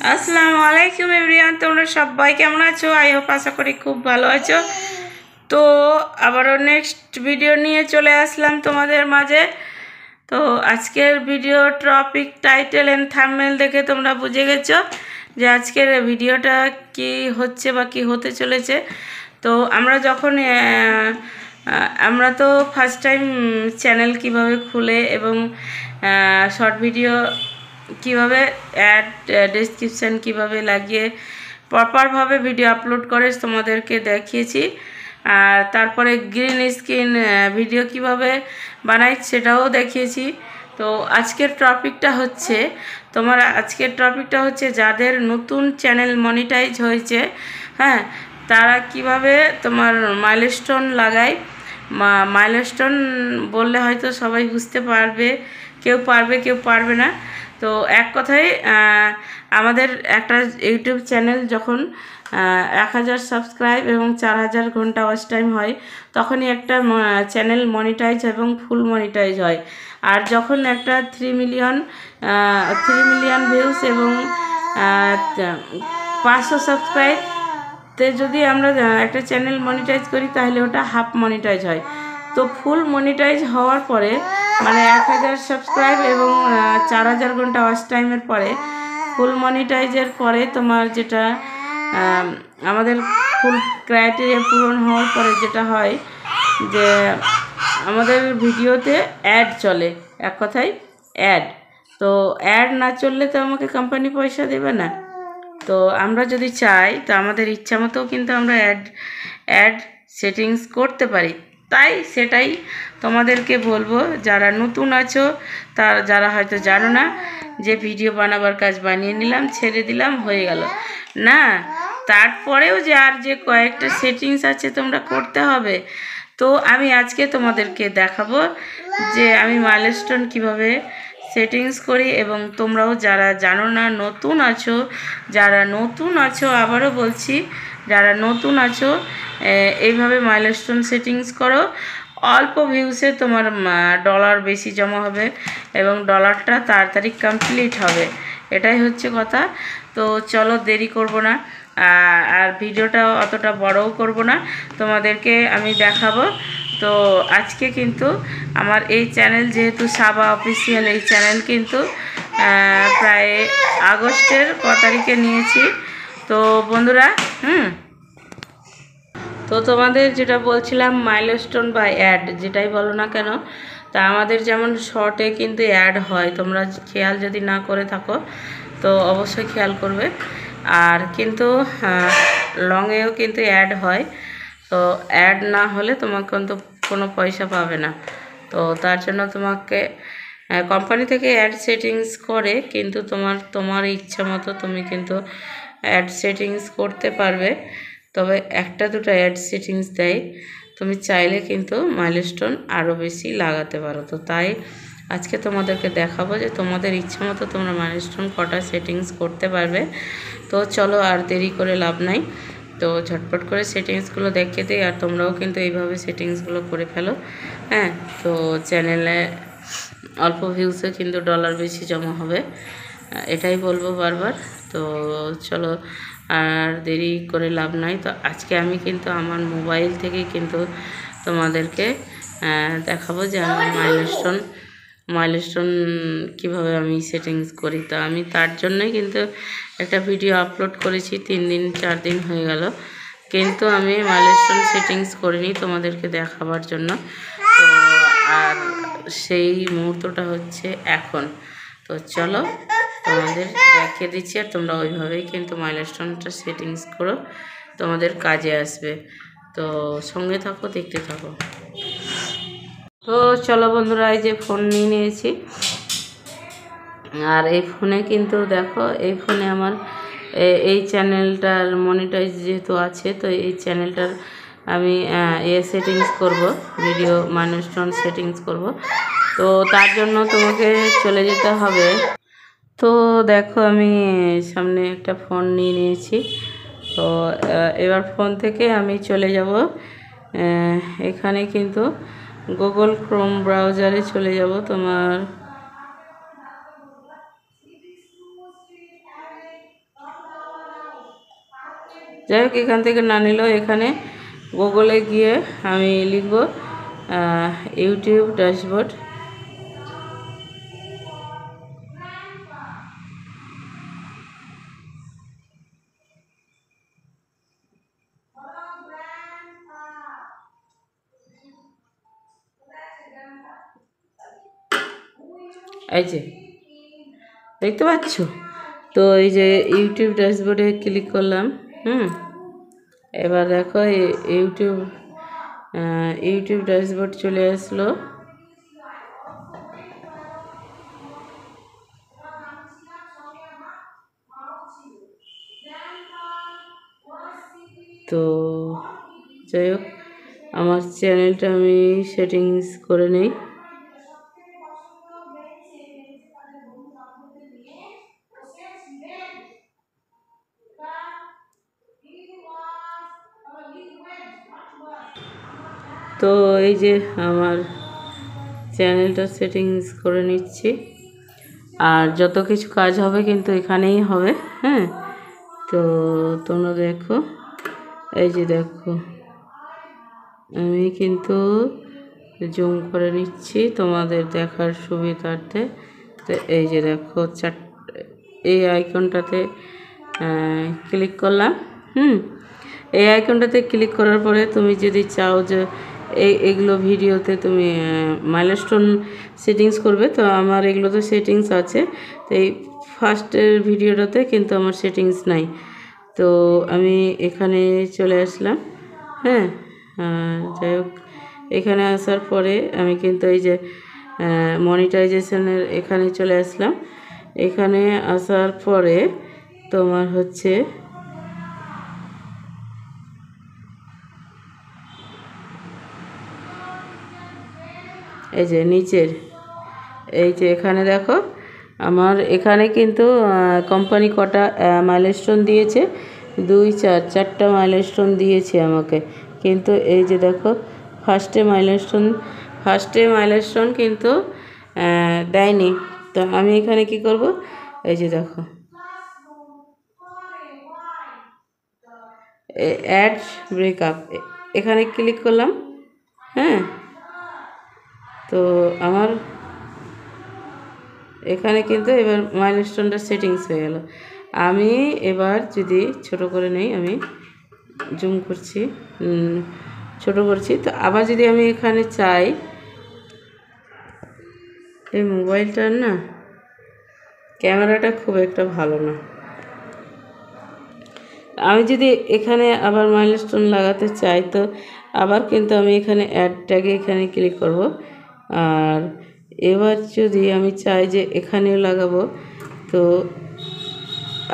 আসসালামু আলাইকুম এভরিওয়ান, তোমরা সবাই কেমন আছো? আই হোপ আশা করি খুব ভালো আছো। তো আবারও নেক্সট ভিডিও নিয়ে চলে আসলাম তোমাদের মাঝে। তো আজকের video topic title and thumbnail দেখে তোমরা বুঝে গেছো যে আজকের ভিডিওটা কি হচ্ছে বা কি হতে চলেছে। তো আমরা তো ফার্স্ট টাইম চ্যানেল কিভাবে খুলে এবং শর্ট ভিডিও কিভাবে অ্যাড ডেসক্রিপশান কিভাবে লাগিয়ে প্রপারভাবে ভিডিও আপলোড করে তোমাদেরকে দেখিয়েছি। আর তারপরে গ্রিন স্ক্রিন ভিডিও কিভাবে বানাই সেটাও দেখিয়েছি। তো আজকের টপিকটা হচ্ছে যাদের নতুন চ্যানেল মনিটাইজ হয়েছে, হ্যাঁ, তারা কিভাবে তোমার মাইলস্টোন লাগায়। মাইলস্টোন বললে হয়তো সবাই বুঝতে পারবে, কেউ পারবে না। তো এক কথায় আমাদের একটা ইউটিউব চ্যানেল যখন 1000 সাবস্ক্রাইব এবং 4000 ঘন্টা ওয়াচ টাইম হয় তখনই একটা চ্যানেল মনিটাইজ এবং ফুল মনিটাইজ হয়। আর যখন একটা 3 মিলিয়ন ভিউস এবং 500 সাবস্ক্রাইবতে যদি আমরা একটা চ্যানেল মনিটাইজ করি তাহলে ওটা হাফ মনিটাইজ হয়। তো ফুল মনিটাইজ হওয়ার পরে মানে 1000 সাবস্ক্রাইব এবং 4000 ঘন্টা ওয়াচ টাইমের পরে ফুল মনিটাইজের পরে তোমার যেটা আমাদের ফুল ক্রাইটেরিয়া পূরণ হওয়ার পরে যেটা হয় যে আমাদের ভিডিওতে অ্যাড চলে, এক কথায় অ্যাড। তো অ্যাড না চললে তো আমাকে কোম্পানি পয়সা দেবে না। তো আমরা যদি চাই তো আমাদের ইচ্ছা মতো কিন্তু আমরা অ্যাড সেটিংস করতে পারি। তাই সেটাই তোমাদেরকে বলবো, যারা নতুন আছো যারা হয়তো জানো না যে ভিডিও বানাবার কাজ বানিয়ে নিলাম, ছেড়ে দিলাম, হয়ে গেল না, তারপরেও যে কয়েকটা সেটিংস আছে তোমরা করতে হবে। তো আমি আজকে তোমাদেরকে দেখাবো যে আমি মাইলস্টোন কিভাবে সেটিংস করি এবং তোমরাও যারা জানো না যারা নতুন আছো আবারও বলছি, যারা নতুন আছো এইভাবে মাইলস্টোন সেটিংস করো। অল্প ভিউসে তোমার ডলার বেশি জমা হবে এবং ডলারটা তাড়াতাড়ি কমপ্লিট হবে, এটাই হচ্ছে কথা। তো চলো দেরি করব না, আর ভিডিওটা অতটা বড়ও করব না, তোমাদেরকে আমি দেখাবো। তো আজকে কিন্তু আমার এই চ্যানেল যেহেতু সাবা অফিসিয়াল, এই চ্যানেল কিন্তু প্রায় আগস্টের 1 তারিখে নিয়েছি। তো বন্ধুরা, তো তোমাদের যেটা বলছিলাম মাইলস্টোন বা অ্যাড যেটাই বলো না কেন, তা আমাদের যেমন শর্টে কিন্তু অ্যাড হয়, তোমরা খেয়াল যদি না করে থাকো তো অবশ্যই খেয়াল করবে। আর কিন্তু লংয়েও কিন্তু অ্যাড হয়। তো অ্যাড না হলে তোমার কিন্তু কোনো পয়সা পাবে না। তো তার জন্য তোমাকে কোম্পানি থেকে অ্যাড সেটিংস করে, কিন্তু তোমার ইচ্ছা মতো তুমি কিন্তু অ্যাড সেটিংস করতে পারবে। তবে একটা দুটো অ্যাড সেটিংস দেয়, তুমি চাইলে কিন্তু মাইলস্টোন আরও বেশি লাগাতে পারো। তো তাই আজকে তোমাদেরকে দেখাবো যে তোমাদের ইচ্ছা মতো তোমরা মাইলস্টোন কটা সেটিংস করতে পারবে। তো চলো আর দেরি করে লাভ নাই, তো ঝটপট করে সেটিংসগুলো দেখিয়ে দিই, আর তোমরাও কিন্তু এইভাবে সেটিংসগুলো করে ফেলো। হ্যাঁ, তো চ্যানেলে অল্প ভিউসে কিন্তু ডলার বেশি জমা হবে, এটাই বলবো বারবার। তো চলো আর দেরি করে লাভ নাই। তো আজকে আমি কিন্তু আমার মোবাইল থেকে কিন্তু তোমাদেরকে দেখাবো যে আমি মাইলস্টোন কীভাবে আমি সেটিংস করি। তো আমি তার জন্যই কিন্তু একটা ভিডিও আপলোড করেছি, 3 দিন 4 দিন হয়ে গেল, কিন্তু আমি মাইলস্টোন সেটিংস করিনি তোমাদেরকে দেখাবার জন্য। তো আর সেই মুহূর্তটা হচ্ছে এখন। তো চলো তোমাদের দেখিয়ে দিচ্ছি, আর তোমরা ওইভাবেই কিন্তু মাইলস্টোনটা সেটিংস করো, তোমাদের কাজে আসবে। তো সঙ্গে থাকো, দেখতে থাকো। তো চলো বন্ধুরা, এই যে ফোন নিয়ে নিয়েছি, আর এই ফোনে কিন্তু দেখো, এই ফোনে আমার এই চ্যানেলটার মনিটাইজ যেহেতু আছে, তো এই চ্যানেলটার আমি সেটিংস করব, ভিডিও মাইলস্টোন সেটিংস করব। তো তার জন্য তোমাকে চলে যেতে হবে। তো দেখো আমি সামনে একটা ফোন নিয়ে নিয়েছি। তো এবার ফোন থেকে আমি চলে যাব, এখানে কিন্তু গুগল ক্রোম ব্রাউজারে চলে যাব। তোমার যাই হোক, এখান থেকে না নিলেও এখানে গুগলে গিয়ে আমি লিখব ইউটিউব ড্যাশবোর্ড। এই যে দেখতে পাচ্ছ, তো এই যে ইউটিউব ড্যাশবোর্ডে ক্লিক করলাম। এবার দেখো ইউটিউব ড্যাশবোর্ড চলে আসলো। তো যাই হোক, আমার চ্যানেলটা আমি সেটিংস করে নেই। তো এই যে আমার চ্যানেলটা সেটিংস করে নিচ্ছি, আর যত কিছু কাজ হবে কিন্তু এখানেই হবে। হ্যাঁ, তো তোমরা দেখো, এই যে দেখো আমি কিন্তু জুম করে নিচ্ছি তোমাদের দেখার সুবিধার্থে। তো এই যে দেখো এই আইকনটাতে ক্লিক করলাম। এই আইকনটাতে ক্লিক করার পরে তুমি যদি চাও যে এগুলো ভিডিওতে তুমি মাইলস্টোন সেটিংস করবে, তো আমার এগুলোতে সেটিংস আছে। তো এই ফার্স্টের ভিডিওটাতে কিন্তু আমার সেটিংস নাই। তো আমি এখানে চলে আসলাম। হ্যাঁ, যাই হোক, এখানে আসার পরে আমি কিন্তু এই যে মনিটাইজেশনের এখানে চলে আসলাম। এখানে আসার পরে তোমার হচ্ছে এই যে নিচের এই যে এখানে দেখো, আমার এখানে কিন্তু কোম্পানি কটা মাইলস্টোন দিয়েছে, 2 4 4টা মাইলস্টোন দিয়েছে আমাকে। কিন্তু এই যে দেখো ফার্স্টে মাইলস্টোন কিন্তু দেয়নি। তো আমি এখানে কি করব, এই যে দেখো অ্যাড ব্রেকআপ, এখানে ক্লিক করলাম। হ্যাঁ, তো আমার এখানে কিন্তু এবার মাইলস্টোনটা সেটিংস হয়ে গেল। আমি এবার যদি ছোট করে নেই, আমি জুম করছি, ছোট করছি। তো আবার যদি আমি এখানে চাই, এই মোবাইলটার না ক্যামেরাটা খুব একটা ভালো না। আমি যদি এখানে আবার মাইলস্টোন লাগাতে চাই, তো আবার কিন্তু আমি এখানে অ্যাড ট্যাগে এখানে ক্লিক করব। আর এবার যদি আমি চাই যে এখানেও লাগাবো, তো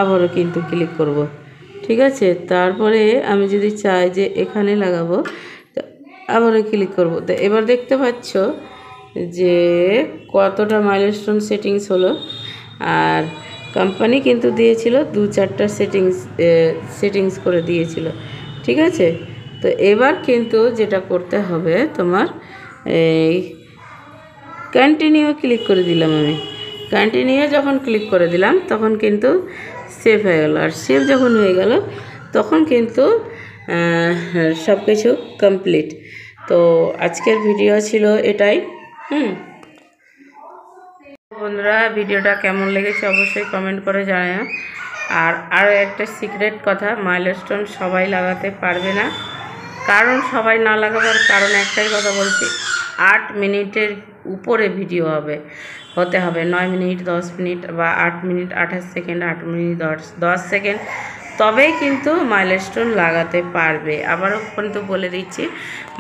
আবারও কিন্তু ক্লিক করব। ঠিক আছে, তারপরে আমি যদি চাই যে এখানে লাগাবো, তো আবারও ক্লিক করব। তো এবার দেখতে পাচ্ছ যে কতটা মাইলস্টোন সেটিংস হলো। আর কোম্পানি কিন্তু দিয়েছিল 2 4টা সেটিংস করে দিয়েছিল। ঠিক আছে, তো এবার কিন্তু যেটা করতে হবে তোমার, এই কন্টিনিউ ক্লিক করে দিলাম। আমি কন্টিনিউ যখন ক্লিক করে দিলাম তখন কিন্তু সেভ হয়ে গেল। আর সেভ যখন হয়ে গেল তখন কিন্তু সব কিছু কমপ্লিট। তো আজকের ভিডিও ছিল এটাই। বন্ধুরা, ভিডিওটা কেমন লেগেছে অবশ্যই কমেন্ট করে জানাও। আর আরও একটা সিক্রেট কথা, মাইলস্টোন সবাই লাগাতে পারবে না। কারণ সবাই না লাগাবার কারণ একটাই কথা বলছি, 8 মিনিটের উপরে ভিডিও হতে হবে। 9 মিনিট, 10 মিনিট বা 8 মিনিট 28 সেকেন্ড, 8 মিনিট 10 সেকেন্ড, তবেই কিন্তু মাইলস্টোন লাগাতে পারবে। আবারও কিন্তু বলে দিচ্ছি,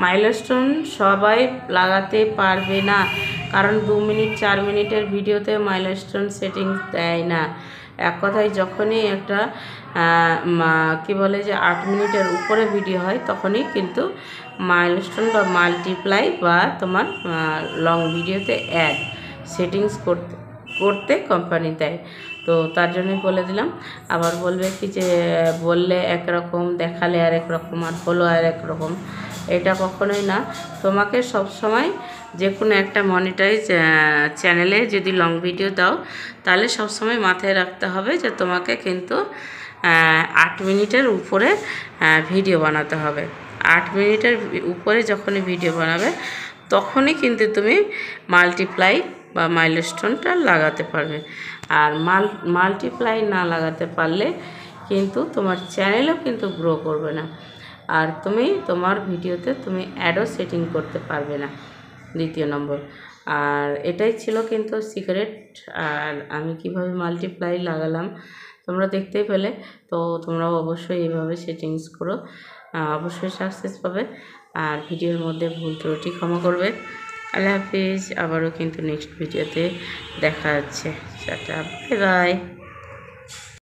মাইলস্টোন সবাই লাগাতে পারবে না। কারণ 2 মিনিট 4 মিনিটের ভিডিওতে মাইলস্টোন সেটিংস দেয় না। এক কথায় যখনই একটা কি বলে যে 8 মিনিটের উপরে ভিডিও হয়, তখনই কিন্তু মাইলস্টোন বা মাল্টিপ্লাই বা তোমার লং ভিডিওতে অ্যাড সেটিংস করতে কোম্পানি দেয়। তো তার জন্যই বলে দিলাম। আবার বলবে কি যে বললে একরকম, দেখালে আর একরকম, আর হলো আর একরকম। এটা কখনোই না। তোমাকে সব সময় যে কোনো একটা মনিটাইজ চ্যানেলে যদি লং ভিডিও দাও, তাহলে সব সময় মাথায় রাখতে হবে যে তোমাকে কিন্তু 8 মিনিটের উপরে ভিডিও বানাতে হবে। 8 মিনিটের উপরে যখনই ভিডিও বানাবে তখনই কিন্তু তুমি মাল্টিপ্লাই বা মাইলস্টোনটা লাগাতে পারবে। আর মাল্টিপ্লাই না লাগাতে পারলে কিন্তু তোমার চ্যানেলও কিন্তু গ্রো করবে না, আর তুমি তোমার ভিডিওতে তুমি অ্যাডও সেটিং করতে পারবে না, দ্বিতীয় নম্বর। আর এটাই ছিল কিন্তু সিক্রেট। আর আমি কিভাবে মাল্টিপ্লাই লাগালাম তোমরা দেখতেই পেলে। তো তোমরাও অবশ্যই এইভাবে সেটিংস করো, অবশ্যই সাকসেস পাবে। আর ভিডিওর মধ্যে ভুল ত্রুটি ক্ষমা করবে। আল্লাহ হাফিজ। আবারও কিন্তু নেক্সট ভিডিওতে দেখা যাচ্ছে। Tata, bye bye.